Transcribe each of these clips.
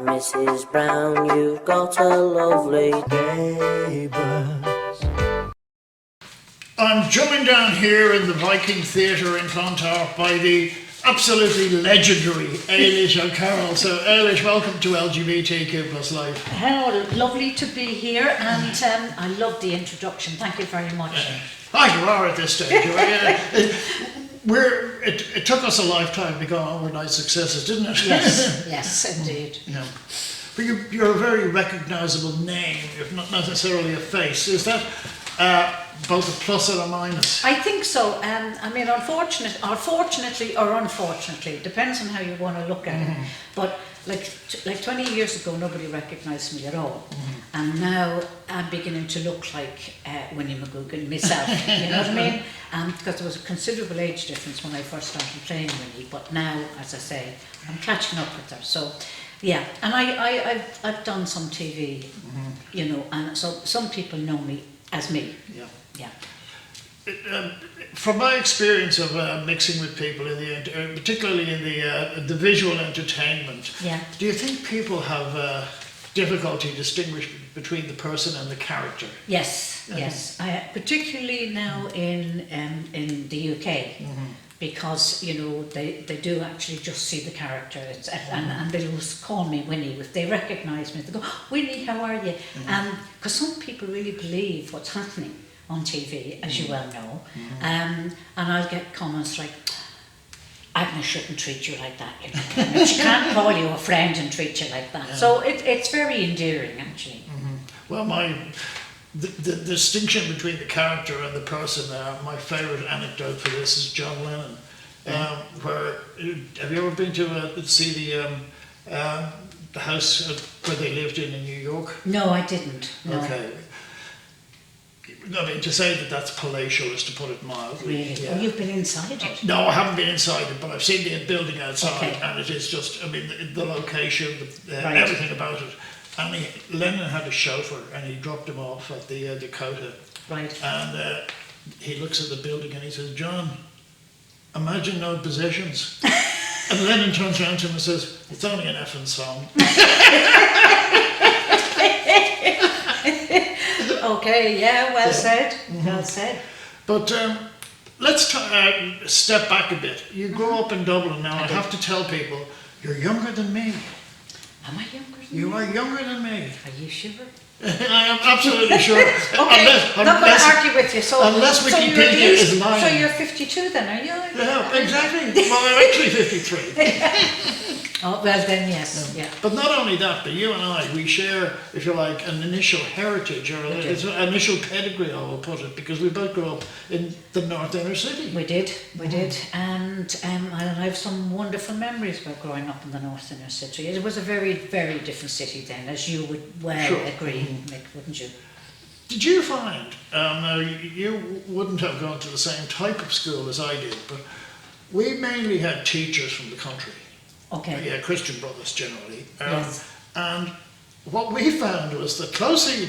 Mrs. Brown, you've got a lovely neighbours. I'm jumping down here in the Viking Theatre in Clontarf by the absolutely legendary Eilish O'Carroll. So Eilish, welcome to LGBTQ plus Life. Hello, lovely to be here, and I love the introduction. Thank you very much. You are at this stage. It took us a lifetime to go overnight successes, didn't it? Yes, yes, indeed. Yeah. But you're a very recognisable name, if not necessarily a face. Is that both a plus and a minus? I think so. I mean, unfortunately, or unfortunately, it depends on how you want to look at it. But like 20 years ago, nobody recognised me at all, and now I'm beginning to look like Winnie McGoogan myself. You know what I mean? Because there was a considerable age difference when I first started playing Winnie, but now, as I say, I'm catching up with her. So, yeah, and I've done some TV, you know, and so some people know me as me. Yeah. Yeah. From my experience of mixing with people particularly in the visual entertainment, do you think people have difficulty distinguishing between the person and the character? Yes, yes. Particularly now in the UK, because you know they do actually just see the character, and they'll call me Winnie if they recognise me. They go, Winnie, how are you? Because some people really believe what's happening on TV, as you well know, and I'll get comments like, Agnes shouldn't treat you like that, you know. She can't call you a friend and treat you like that. So it's very endearing, actually. Well, the distinction between the character and the person, my favourite anecdote for this is John Lennon. Have you ever been to see the house where they lived in New York? No, I didn't. No. Okay. I mean, to say that that's palatial is to put it mildly. Really? Yeah. Oh, you've been inside it? No, I haven't been inside it, but I've seen the building outside, and it is just, I mean, the location, everything about it. And Lennon had a chauffeur, and he dropped him off at the Dakota. Right. And he looks at the building and he says, John, imagine no possessions. And Lennon turns around to him and says, it's only an effing song. Okay, yeah, well said, well said. But let's step back a bit. You grew up in Dublin now. I have to tell people, you're younger than me. Am I younger than you? You are younger than me. Are you sure? I am absolutely sure. Okay, I'm not going to argue with you. So, unless Wikipedia is lying. So you're 52 then, are you? Yeah, exactly. Well, I'm actually 53. Oh, well then, yes. Yeah. But not only that, but you and I, we share, if you like, an initial heritage, or an initial pedigree, I will put it, because we both grew up in the North Inner City. We did. And I have some wonderful memories about growing up in the North Inner City. It was a very, very different city then, as you would well agree, Mick, wouldn't you? Did you find, you wouldn't have gone to the same type of school as I did, but we mainly had teachers from the country. Okay. Yeah, Christian brothers generally. Yes. And what we found was the closer you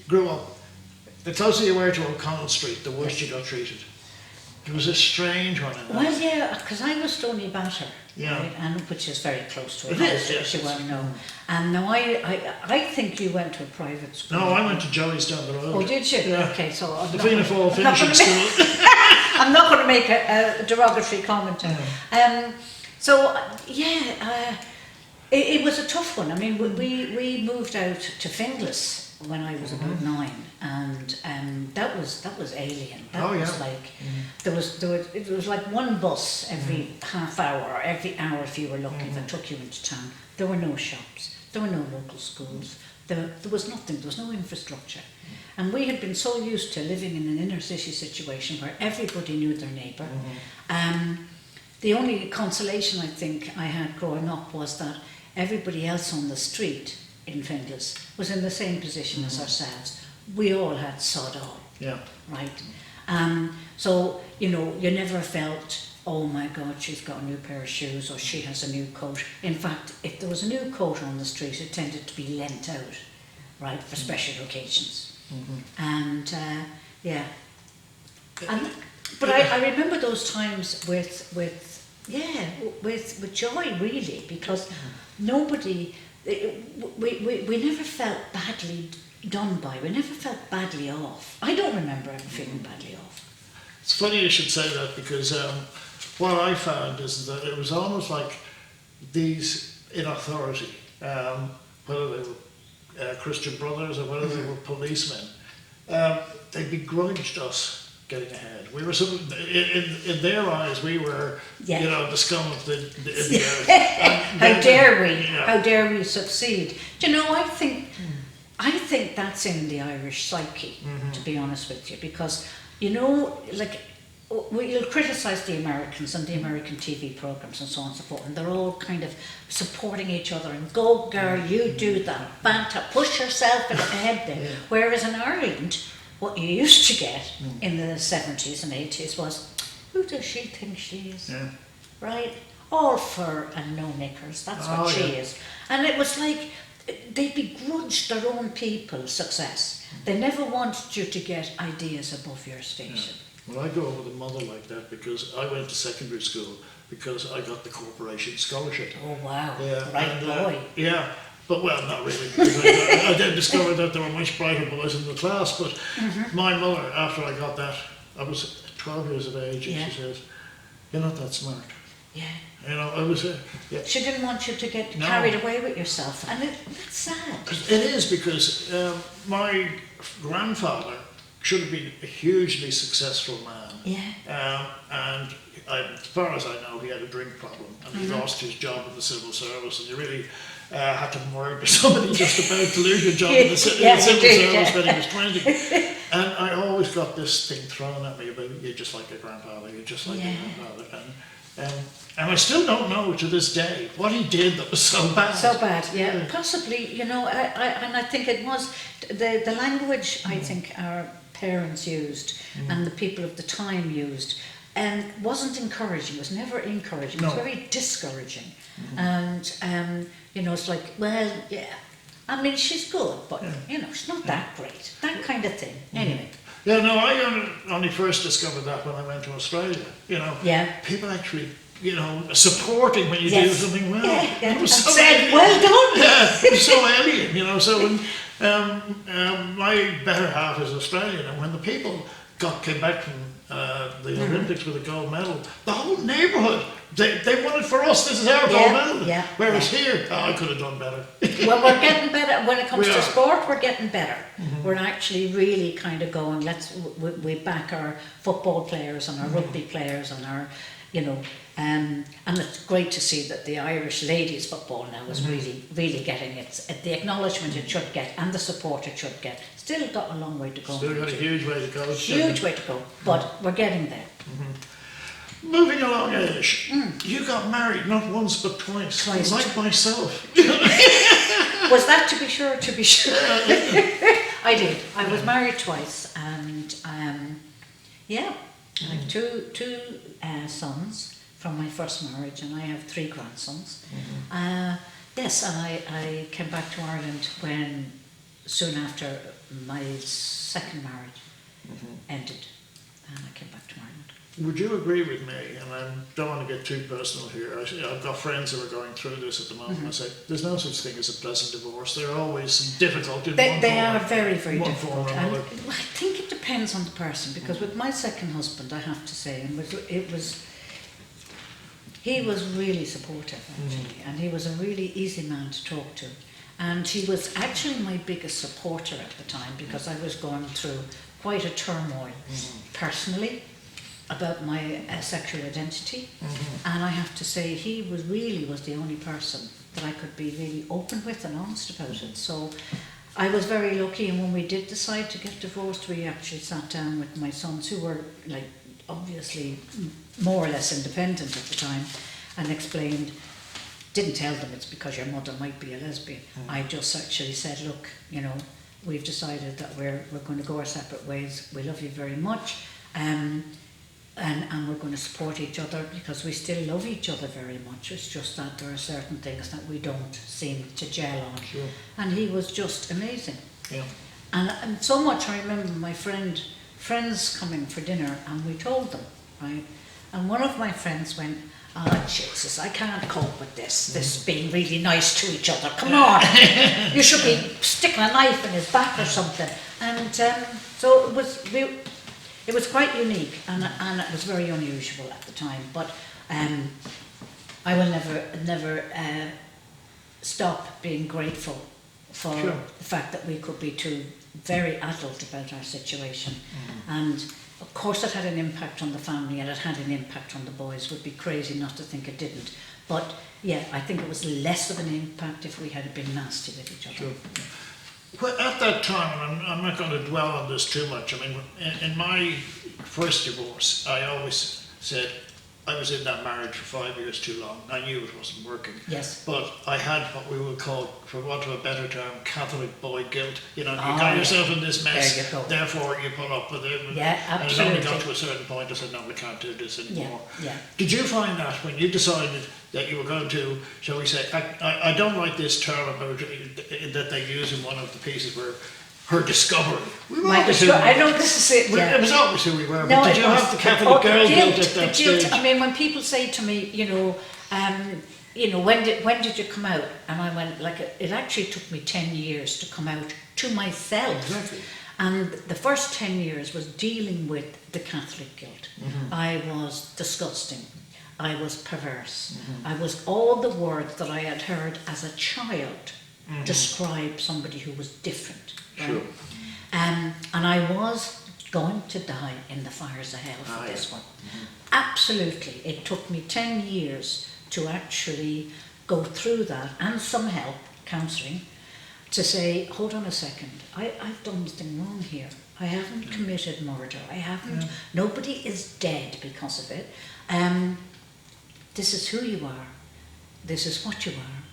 grew up, the closer you were to O'Connell Street, the worse you got treated. It was a strange one. Well, yeah, because I was Stony Batter, right, and which is very close to it. It is, yes. You well know. And now I think you went to a private school. No, I went to Joey's down the road. Oh, did you? Yeah. Okay, so the Fianna Fáil finishing school. I'm not going to make a derogatory comment. So, it was a tough one. I mean, we moved out to Finglas when I was about 9, and that was alien. That was like it was like one bus every half hour or every hour if you were lucky that took you into town. There were no shops. There were no local schools. There was nothing. There was no infrastructure. And we had been so used to living in an inner city situation where everybody knew their neighbour. The only consolation I think I had growing up was that everybody else on the street in Finglas was in the same position as ourselves. We all had sod all, right? So, you know, you never felt, oh my God, she's got a new pair of shoes or she has a new coat. In fact, if there was a new coat on the street, it tended to be lent out, right, for special occasions. And, but I remember those times with joy, really, because nobody we never felt badly done by. We never felt badly off. I don't remember ever feeling badly off. It's funny you should say that, because what I found is that it was almost like these in authority, whether they were Christian brothers or whether they were policemen, they begrudged us getting ahead. We were in their eyes, we were, you know, the scum of the earth. How dare we? Yeah. How dare we succeed? Do you know, I think that's in the Irish psyche, to be honest with you, because, you know, like, you'll criticise the Americans and the American TV programmes and so on and so forth, and they're all kind of supporting each other and go girl, you do that, banter, push yourself ahead there. Yeah. Whereas in Ireland, what you used to get in the 70s and 80s was, who does she think she is? Yeah. Right? All fur and no knickers, that's what she is. And it was like, they begrudged their own people's success. They never wanted you to get ideas above your station. Yeah. Well, I grew up with a mother like that, because I went to secondary school because I got the corporation scholarship. Oh wow, yeah. Right boy. Yeah, but well, not really, because I then discovered that there were much brighter boys in the class, but my mother, after I got that, I was 12 years of age, and she says, you're not that smart. Yeah. You know, I was... She didn't want you to get carried away with yourself, and that's sad. It is, because my grandfather should have been a hugely successful man. Yeah. And as far as I know, he had a drink problem, and he lost his job in the civil service, and you really had to murder somebody just about to lose your job in the civil service when he was 20. And I always got this thing thrown at me about, you're just like your grandfather, you're just like your grandfather. And I still don't know to this day what he did that was so bad. So bad, yeah. Possibly, you know, and I think it was the language I think our parents used and the people of the time used, and wasn't encouraging. It was never encouraging. It was very discouraging. And you know, it's like, well, yeah, I mean, she's good, but you know, she's not that great. That kind of thing. Anyway. Yeah, no, I only first discovered that when I went to Australia. You know, people actually, you know, supporting when you do something well. Yeah. It was so said, well done. Yeah, it was so alien, you know. So when my better half is Australian, and when the people came back from the Olympics with a gold medal, the whole neighbourhood, they wanted for us, this is our gold medal. Yeah. Whereas here, I could have done better. Well, we're getting better. When it comes to sport, we're getting better. We're actually really kind of going, we back our football players and our rugby players and our, you know, and it's great to see that the Irish ladies football now is really getting the acknowledgement it should get and the support it should get. Still got a long way to go. Still got a huge way to go. Huge way to go, but we're getting there. Moving along, Eilish, you got married not once but twice. Like myself. Was that to be sure? To be sure. I did. I was married twice, and I have two sons from my first marriage, and I have 3 grandsons. Yes, and I came back to Ireland soon after my second marriage ended, and I came back to Ireland. Would you agree with me, and I don't want to get too personal here, I've got friends who are going through this at the moment, I say, there's no such thing as a pleasant divorce. They're always difficult in one form. They are very, very difficult. And I think it depends on the person, because with my second husband, I have to say, he was really supportive, actually, and he was a really easy man to talk to. And he was actually my biggest supporter at the time, because I was going through quite a turmoil personally about my sexual identity. And I have to say, he was the only person that I could be really open with and honest about it. So I was very lucky, and when we did decide to get divorced, we actually sat down with my sons, who were like obviously more or less independent at the time, and explained, didn't tell them it's because your mother might be a lesbian. I just actually said, look, you know, we've decided that we're going to go our separate ways. We love you very much, and we're going to support each other, because we still love each other very much. It's just that there are certain things that we don't seem to gel on. Sure. And he was just amazing. Yeah. And so much, I remember my friends coming for dinner, and we told them, right? And one of my friends went, "Ah, Jesus, I can't cope with this being really nice to each other. Come on, you should be sticking a knife in his back or something." And so it was quite unique, and it was very unusual at the time. But I will never stop being grateful for the fact that we could be two very adult about our situation. And of course it had an impact on the family, and it had an impact on the boys. It would be crazy not to think it didn't. But yeah, I think it was less of an impact if we had been nasty with each other. Sure. Well, at that time, and I'm not going to dwell on this too much, I mean, in my first divorce, I always said I was in that marriage for 5 years too long. I knew it wasn't working. Yes. But I had what we would call, for want of a better term, Catholic boy guilt. You know, you got yourself in this mess, there you go. therefore you put up with it. Yeah, absolutely. And it only got to a certain point, I said, no, we can't do this anymore. Yeah. Did you find that when you decided that you were going to, shall we say, I don't like this term about that they use in one of the pieces where her discovery. I know this is it. Yeah. It was always who we were. No, but did you have the Catholic girl guilt at that stage? I mean, when people say to me, when did you come out? And I went, like, it actually took me 10 years to come out to myself. Exactly. And the first 10 years was dealing with the Catholic guilt. I was disgusting. I was perverse. I was all the words that I had heard as a child describe somebody who was different. Right? Sure. And I was going to die in the fires of hell for this one. Absolutely. It took me 10 years to actually go through that, and some help, counselling, to say, hold on a second, I've done something wrong here. I haven't committed murder. I haven't, nobody is dead because of it. This is who you are. This is what you are.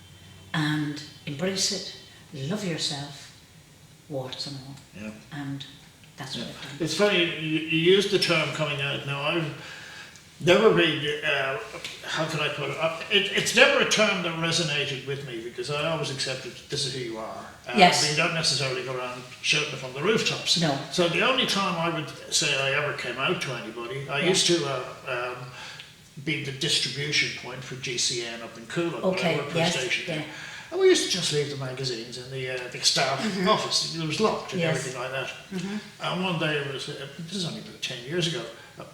And embrace it, love yourself, warts and all. Yeah. And that's what I've done. It's funny, you used the term coming out. Now, I've never been, how can I put it? It's never a term that resonated with me, because I always accepted this is who you are. Yes. You don't necessarily go around shouting it from the rooftops. No. So the only time I would say I ever came out to anybody, I used to be the distribution point for GCN up in Coolin, Okay, where I worked yes, station there. yeah. And we used to just leave the magazines in the staff office. It was locked and everything like that. And one day, this is only about 10 years ago,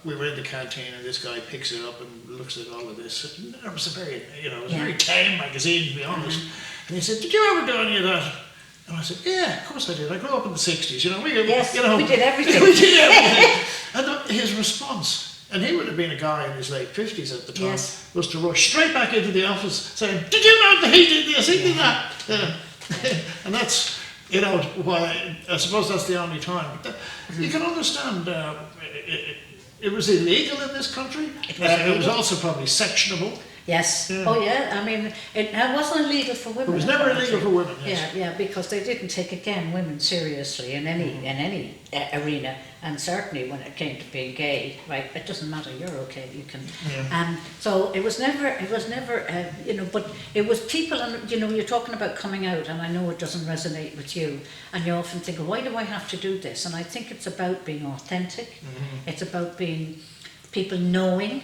we were in the canteen and this guy picks it up and looks at all of this. And it was a very, it was a very tame magazine, to be honest. And he said, "Did you ever do any of that?" And I said, "Yeah, of course I did. I grew up in the 60s, we we did everything. we did everything." And his response, and he would have been a guy in his late 50s at the time, was to rush straight back into the office saying, "Did you know that he did this, he did that?" And that's, why, I suppose that's the only time. But you can understand, it was illegal in this country. It was also probably sectionable. Yes. Yeah. Oh yeah. I mean, it wasn't illegal for women. It was never illegal for women. Yes. Yeah, because they didn't take women seriously in any arena, and certainly when it came to being gay. Right, it doesn't matter. You're okay. You can. Yeah. So it was never. But it was people, and you're talking about coming out, and I know it doesn't resonate with you, and you often think, why do I have to do this? And I think it's about being authentic. It's about being people knowing,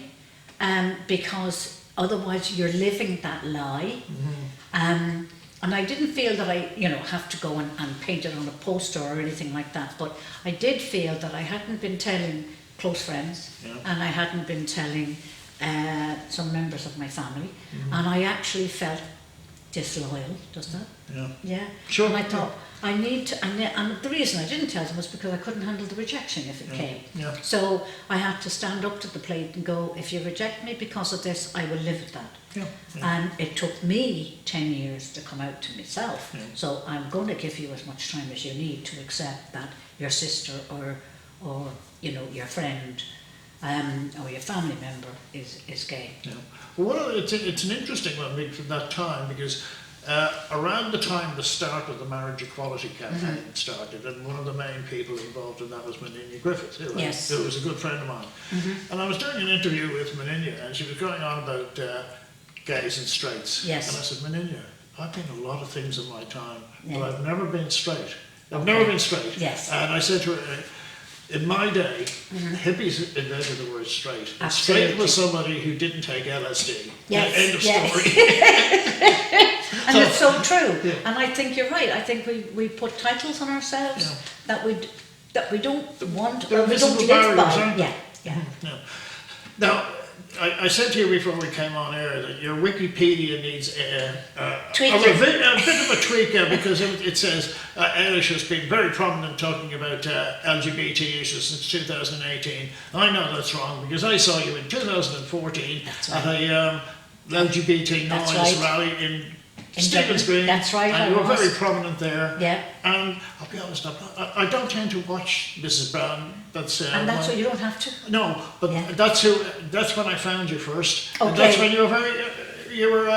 because otherwise you're living that lie. And I didn't feel that I have to go and paint it on a poster or anything like that, but I did feel that I hadn't been telling close friends, and I hadn't been telling some members of my family, and I actually felt disloyal, does that? Yeah. Sure. And I thought, I need to, and the reason I didn't tell them was because I couldn't handle the rejection if it came. Yeah. So I had to stand up to the plate and go, if you reject me because of this, I will live with that. Yeah. And it took me 10 years to come out to myself. Yeah. So I'm going to give you as much time as you need to accept that your sister or your friend or your family member is gay. Yeah. Well, it's an interesting one from that time, because around the time the start of the marriage equality campaign started, and one of the main people involved in that was Moninia Griffith, who was a good friend of mine. And I was doing an interview with Moninia, and she was going on about gays and straights. Yes. And I said, "Moninia, I've been a lot of things in my time, but I've never been straight. I've never been straight." Yes. And I said to her, in my day, hippies invented the word straight. And Absolutely. straight was somebody who didn't take LSD. Yes, End of yes. story. And it's so true. Yeah. And I think you're right. I think we put titles on ourselves that we don't want or we don't live by. Yeah. Now, I said to you before we came on air that your Wikipedia needs a bit of a tweak because it says Eilish has been very prominent talking about LGBT issues since 2018. I know that's wrong because I saw you in 2014 at a LGBT noise rally in Stephen's Green. That's right. And you were very prominent there. Yeah. And I'll be honest, I don't tend to watch Mrs. Brown. And that's what you don't have to. No, but that's when I found you first. Okay. And that's when you were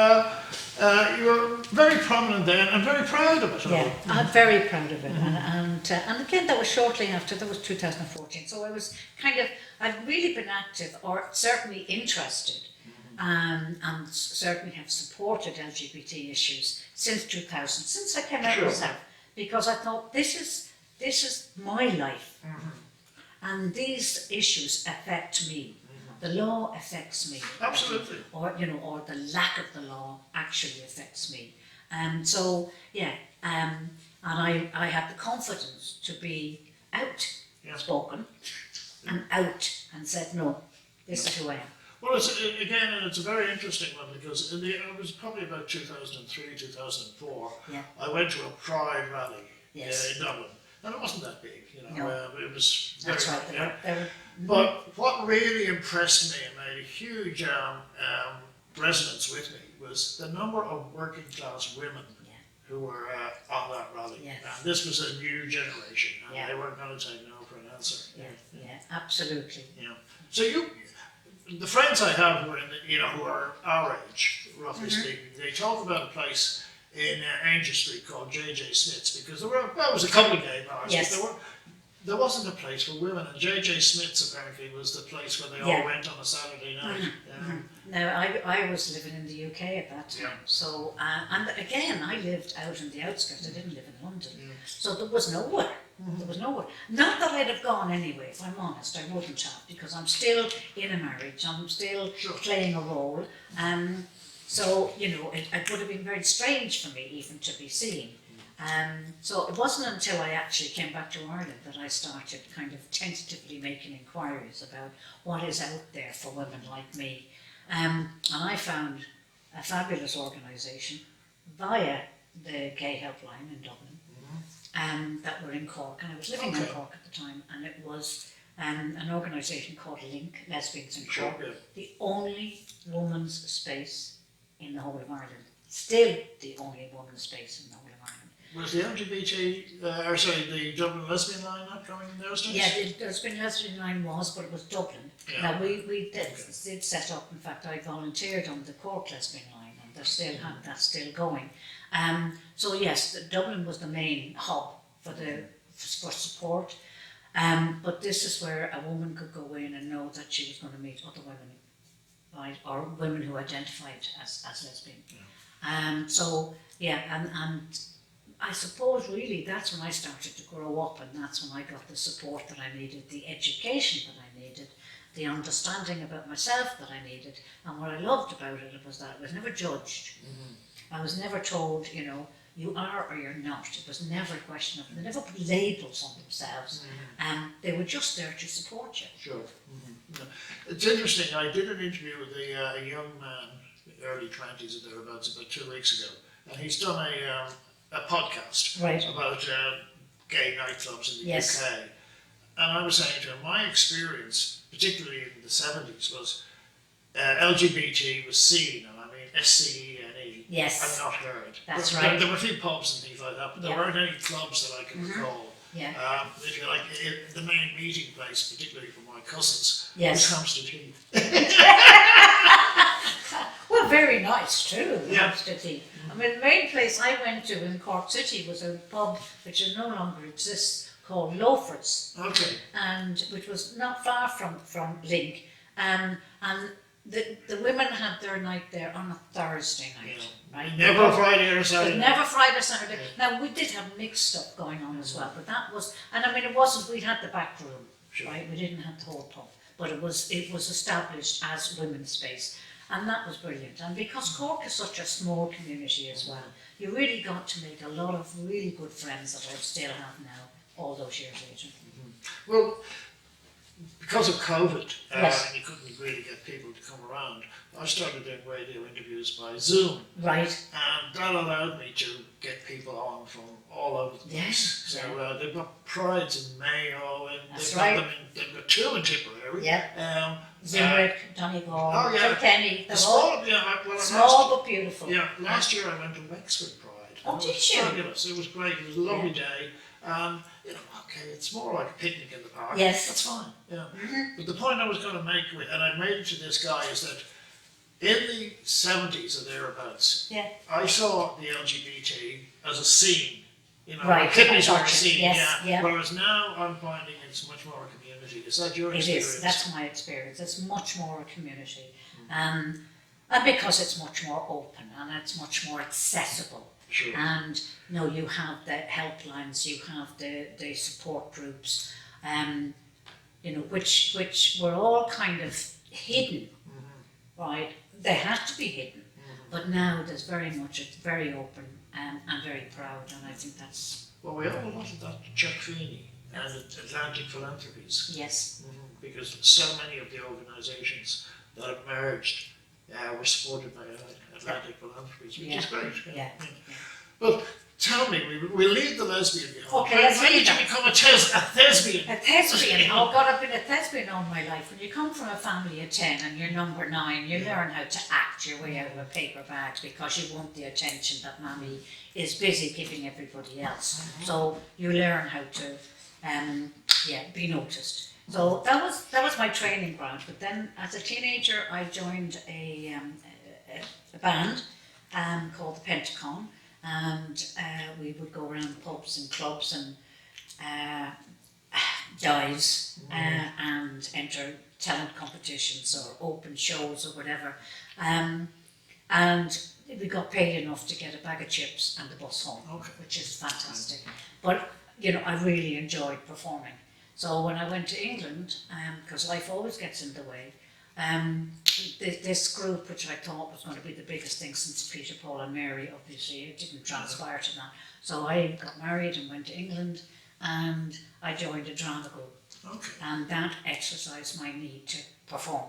very prominent then and very proud of it. Yeah, I'm very proud of it. And again, that was shortly after. That was 2014. So I was I've really been active, or certainly interested. And certainly have supported LGBT issues since 2000, since I came out myself, because I thought this is my life, and these issues affect me. The law affects me, absolutely, or the lack of the law actually affects me, and so and I had the confidence to be outspoken and out and said no, this is who I am. Well, it's a very interesting one because it was probably about 2003, 2004. Yeah. I went to a Pride rally in Dublin, and it wasn't that big, it was very, that's right. But what really impressed me and made a huge resonance with me was the number of working class women who were on that rally. Yes. And this was a new generation, and they weren't going to take no for an answer. Yeah, absolutely. Yeah. So the friends I have who are who are our age, roughly speaking, they talk about a place in Angel Street called J.J. Smith's because there was a couple of gay bars, but there wasn't a place for women, and J.J. Smith's apparently was the place where they all went on a Saturday night. Now, I was living in the UK at that time, so, and again, I lived out in the outskirts, I didn't live in London, so there was nowhere. There was nowhere. Not that I'd have gone anyway, if I'm honest, I wouldn't have, because I'm still in a marriage, I'm still playing a role, so, it would have been very strange for me even to be seen. So it wasn't until I actually came back to Ireland that I started kind of tentatively making inquiries about what is out there for women like me. And I found a fabulous organisation via the Gay Helpline in Dublin. That were in Cork, and I was living in Cork at the time, and it was an organisation called Link, Lesbians in Cork, the only women's space in the whole of Ireland, still the only women's space in the whole of Ireland. Was the the Dublin Lesbian Line not coming in those days? Yeah, the Lesbian Line was, but it was Dublin. Yeah. Now we did set up, in fact I volunteered on the Cork Lesbian Line, and that's still going. So yes, Dublin was the main hub for support, but this is where a woman could go in and know that she was going to meet other women, right, or women who identified as lesbian. And I suppose really that's when I started to grow up, and that's when I got the support that I needed, the education that I needed, the understanding about myself that I needed, and what I loved about it was that I was never judged. I was never told, you are or you're not. It was never a question of, they never put labels on themselves. They were just there to support you. Sure. It's interesting, I did an interview with a young man, early 20s or thereabouts, about 2 weeks ago, and he's done a podcast about gay nightclubs in the UK. And I was saying to him, my experience, particularly in the 70s, was LGBT was seen, and I mean SCENE, and not heard. That's right. There were a few pubs and things like that, but there weren't any clubs that I can recall. If you like, the main meeting place, particularly for my cousins, was Hampstead Heath. Well, very nice too, Hampstead Heath. I mean, the main place I went to in Cork City was a pub which no longer exists, called Loafers. Okay. And which was not far from Link. And the women had their night there on a Thursday night. Right? Never Friday or Saturday. Never Friday or Saturday. Now, we did have mixed stuff going on as well, but that was, and I mean, it wasn't, we had the back room. right? We didn't have the whole pub, but it was established as women's space, and that was brilliant. And because Cork is such a small community as well, you really got to make a lot of really good friends that I still have now, all those years later. Well, because of COVID, Yes. and you couldn't really get people to come around, I started doing radio interviews by Zoom. Right. And that allowed me to get people on from all over the place. Yeah. So they've got prides in Mayo, and That's they've right. got them they've got two in Tipperary. Yeah. Zurich, Donegal, oh, yeah. Kilkenny, The they're all small, yeah, well, small but beautiful. Yeah, last year I went to Wexford Pride. Oh, It did was you? fabulous. It was great. It was a lovely day. Okay, it's more like a picnic in the park. Yes. That's fine. Yeah. But the point I was going to make, and I made it to this guy, is that in the 70s or thereabouts, Yeah. I saw the LGBT as a scene. You know, Right, hippies I were a got you. scene, Yes, yeah. Whereas now I'm finding it's much more a community. Is that your It experience? is, that's my experience. It's much more a community. And because it's much more open and it's much more accessible. Sure. And you have the helplines, you have the support groups, which were all kind of hidden, right? They had to be hidden. But now it's very open and very proud, and I think that's... Well, we owe a lot of that to Chuck Feeney and Atlantic Philanthropies. Yes. Because so many of the organisations that have merged were supported by Atlantic Philanthropies, which is great. Yeah. But tell me, we'll leave the lesbian behind. Okay, let's When leave did you that. become a thespian? A thespian. Oh God, I've been a thespian all my life. When you come from a family of 10 and you're number 9, you learn how to act your way out of a paper bag because you want the attention that mommy is busy giving everybody else. So you learn how to, be noticed. So that was my training ground. But then, as a teenager, I joined a band called the Pentacon. And we would go around pubs and clubs and dives and enter talent competitions or open shows or whatever. And we got paid enough to get a bag of chips and the bus home, which is fantastic. But, I really enjoyed performing. So when I went to England, because life always gets in the way, this group, which I thought was going to be the biggest thing since Peter, Paul and Mary, obviously it didn't transpire to that. So I got married and went to England, and I joined a drama group. And that exercised my need to perform.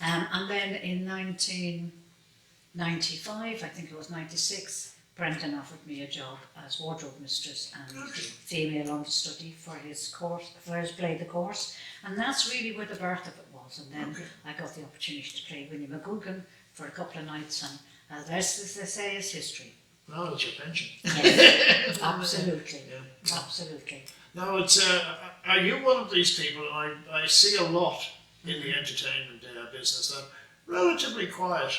And then in 1995, I think it was 96, Brendan offered me a job as wardrobe mistress and female understudy for his course, for his play The Course. And that's really where the birth of it was. And then I got the opportunity to play Winnie McGoogan for a couple of nights, and the rest, as they say, is history. No, it's your pension. Yes, absolutely, absolutely. No, it's, are you one of these people, and I see a lot in the entertainment business, that relatively quiet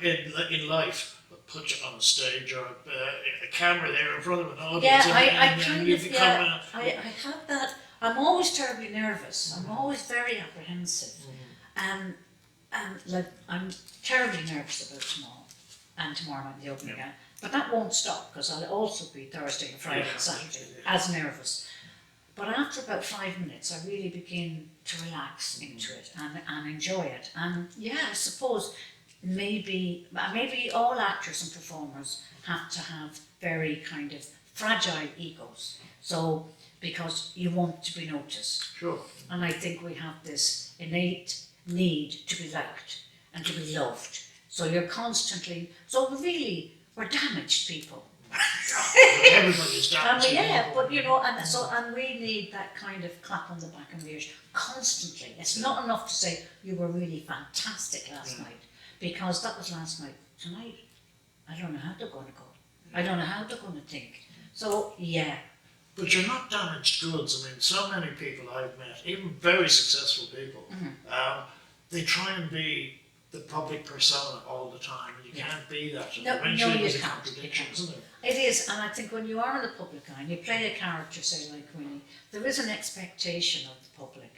in life, but put you on a stage or a camera there in front of an audience, Yeah, I kind you of, become I have that. I'm always terribly nervous. I'm always very apprehensive. And I'm terribly nervous about tomorrow night, the opening night. But that won't stop, because I'll also be Thursday and Friday and Saturday as nervous. But after about 5 minutes, I really begin to relax into it and enjoy it. And I suppose maybe all actors and performers have to have very kind of fragile egos. So, because you want to be noticed. Sure. And I think we have this innate need to be liked and to be loved. So we're damaged people. Everybody's damaged. And we need that kind of clap on the back of the ears constantly. It's not enough to say you were really fantastic last night, because that was last night. Tonight, I don't know how they're going to go. I don't know how they're going to think. So But you're not damaged goods. I mean, so many people I've met, even very successful people, they try and be the public persona all the time, and you can't be that. And eventually you it's a can't. contradiction, isn't it? It is, and I think when you are in the public eye and you play a character, say like Winnie, there is an expectation of the public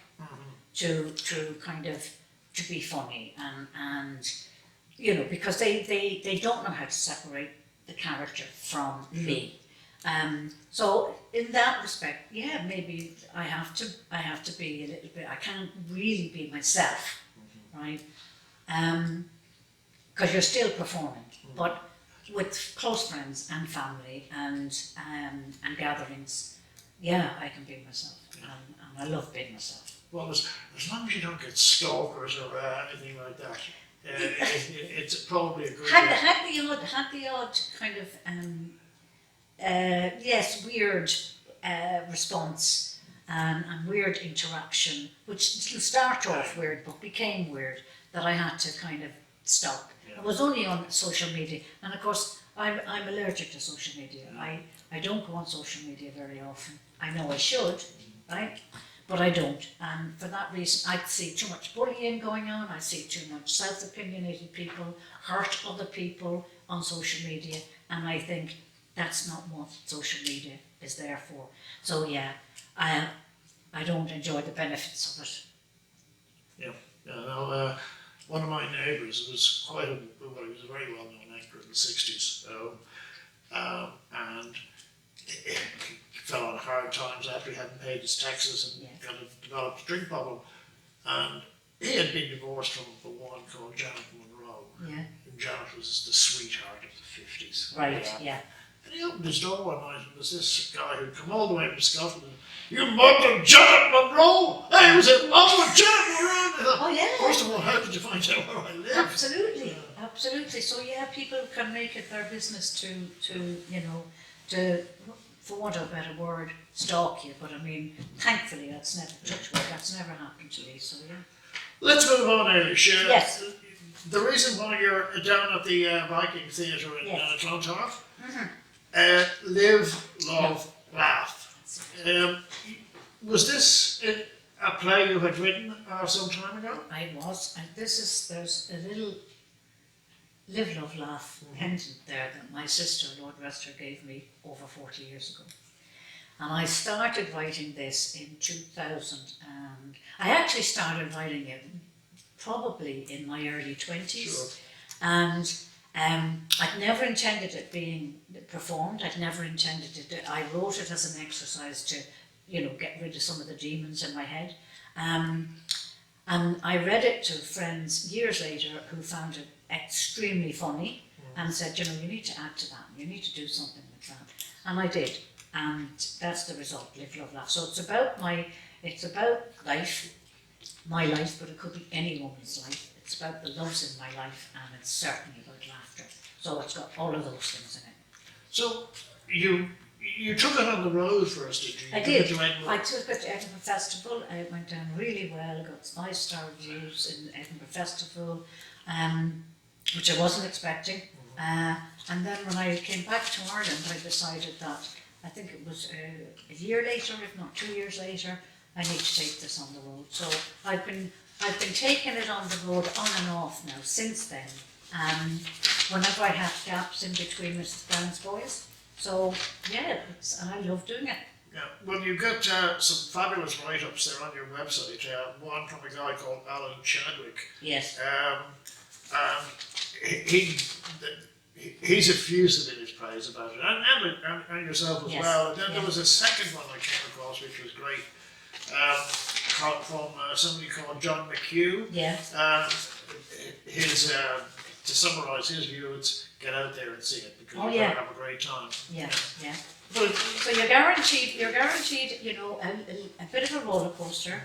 to kind of to be funny and because they don't know how to separate the character from me. So in that respect, yeah, maybe I have to be a little bit. I can't really be myself, right? Because you're still performing, but with close friends and family and gatherings, yeah, I can be myself, and I love being myself. Well, as long as you don't get stalkers or anything like that, it's probably a good. Had the odd kind of yes, weird response and weird interaction, which will start off weird but became weird, that I had to kind of stop. Yeah. I was only on social media, and of course I'm allergic to social media. I don't go on social media very often. I know I should, right? But I don't, and for that reason I see too much bullying going on, I see too much self-opinionated people hurt other people on social media, and I think that's not what social media is there for. So yeah, I don't enjoy the benefits of it. Yeah, one of my neighbours was he was a very well-known actor in the 60s, and he fell on hard times after he hadn't paid his taxes and developed a drink problem. And he had been divorced from a woman called Janet Monroe. Yeah. And Janet was the sweetheart of the 50s. Right, yeah. And he opened his door one night and there was this guy who'd come all the way from Scotland. You mugged Janet Monroe! I was in love with Janet Monroe! Oh yeah. First of all, how did you find out where I lived? Absolutely, absolutely. So yeah, people can make it their business to for want of a better word, stalk you. But I mean, thankfully that's never happened to me. So yeah. Let's move on, Eilish. Yes. The reason why you're down at the Viking Theatre in Clontarf, Live, Love, Laugh. Was this a play you had written some time ago? I was, and there's a little Live, Love, Laugh pendant there that my sister, Lord rest her, gave me over 40 years ago. And I started writing this in 2000, and I actually started writing it probably in my early 20s. Sure. And I'd never intended it being performed. I'd never intended it. I wrote it as an exercise to, get rid of some of the demons in my head. And I read it to friends years later who found it extremely funny and said, you need to add to that. You need to do something like that. And I did. And that's the result, Live, Love, Laugh. So it's about life, my life, but it could be any woman's life. It's about the loves in my life, and it's certainly about laughter. So it's got all of those things in it. So you took it on the road first, did you? I did. I took it to Edinburgh Festival. It went down really well. I got 5-star reviews in Edinburgh Festival, which I wasn't expecting. And then when I came back to Ireland, I decided that, I think it was a year later, if not 2 years later, I need to take this on the road. So I've been taking it on the road on and off now since then. Whenever I have gaps in between Mrs. Brown's boys. So yeah, and I love doing it. Yeah, well, you've got some fabulous write-ups there on your website. One from a guy called Alan Chadwick. Yes. And he's effusive in his praise about it, and yourself as well. And then there was a second one I came across, which was great, from somebody called John McHugh. Yes. His to summarise his view, it's get out there and see it because you're going to have a great time. Yeah, yeah. So you're guaranteed, a bit of a roller coaster.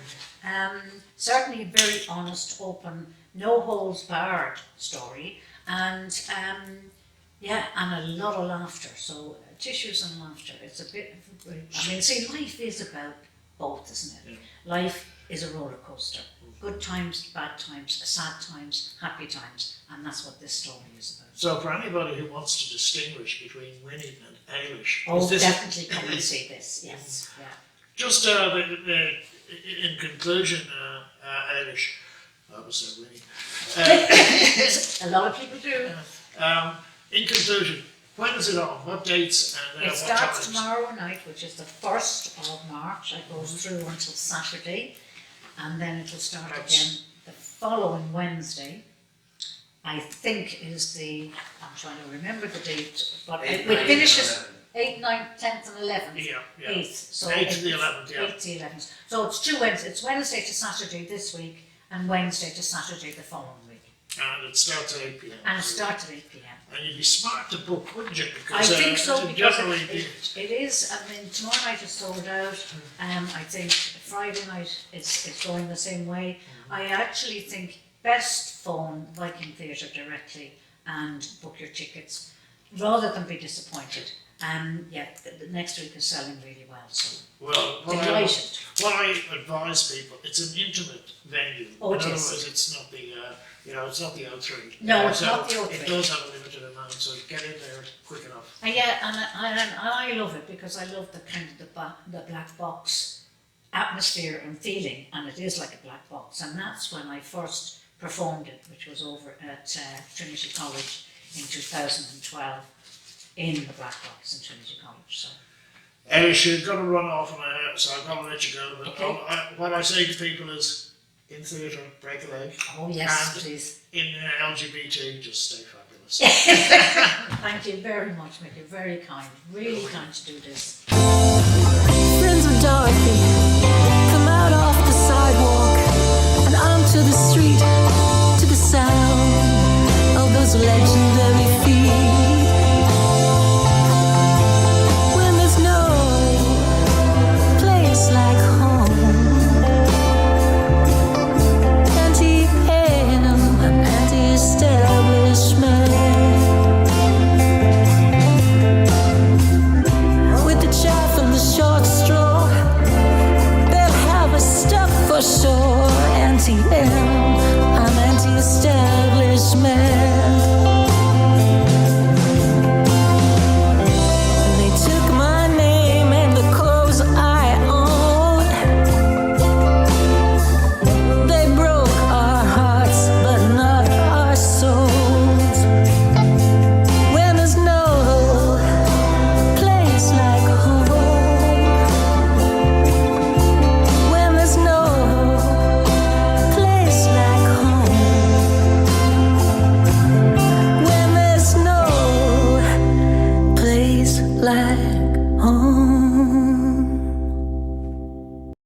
Certainly a very honest, open, no holds barred story, and and a lot of laughter. So tissues and laughter. It's a bit. Life is about both, isn't it? Yeah. Life is a roller coaster. Good times, bad times, sad times, happy times, and that's what this story is about. So for anybody who wants to distinguish between Winnie and Éilish, definitely come and see this. Yes, yeah. Just in conclusion, Éilish, I was saying Winnie. A lot of people do. In conclusion, when is it on? What dates and it what starts times? Tomorrow night, which is the 1st of March. It goes through until Saturday, and then it will start again the following Wednesday. I think is I'm trying to remember the date, but it finishes 8th, 9th, 10th and 11th. Yeah. 8th. So 8th to the 11th, yeah. 8th to the 11th. So it's 2 Wednesdays. It's Wednesday to Saturday this week and Wednesday to Saturday the following week. And it starts at 8 p.m. And it starts at 8 p.m. And you'd be smart to book, wouldn't you? I Because, think so, because it is, I mean, tomorrow night is sold out. I think Friday night it's going the same way. I actually think best phone Viking Theatre directly and book your tickets rather than be disappointed. The next week is selling really well, so delighted. What I advise people, it's an intimate venue. Oh, it In other is. words, it's not the, it's not the O3. No, it's not the O3. It does have a limited amount, so get in there quick enough. And I love it because I love the kind of the black box atmosphere and feeling, and it is like a black box. And that's when I first performed it, which was over at Trinity College in 2012, in the black box in Trinity College. So. Éilish, you've got to run off, so I've got to let you go. But Okay. what I say to people is, in theatre, break a leg. Oh yes, and please. In LGBT, just stay fabulous. Thank you very much, Mick. You're very kind. Really kind to do this. Friends with Dorothy come out off the sidewalk and onto the street.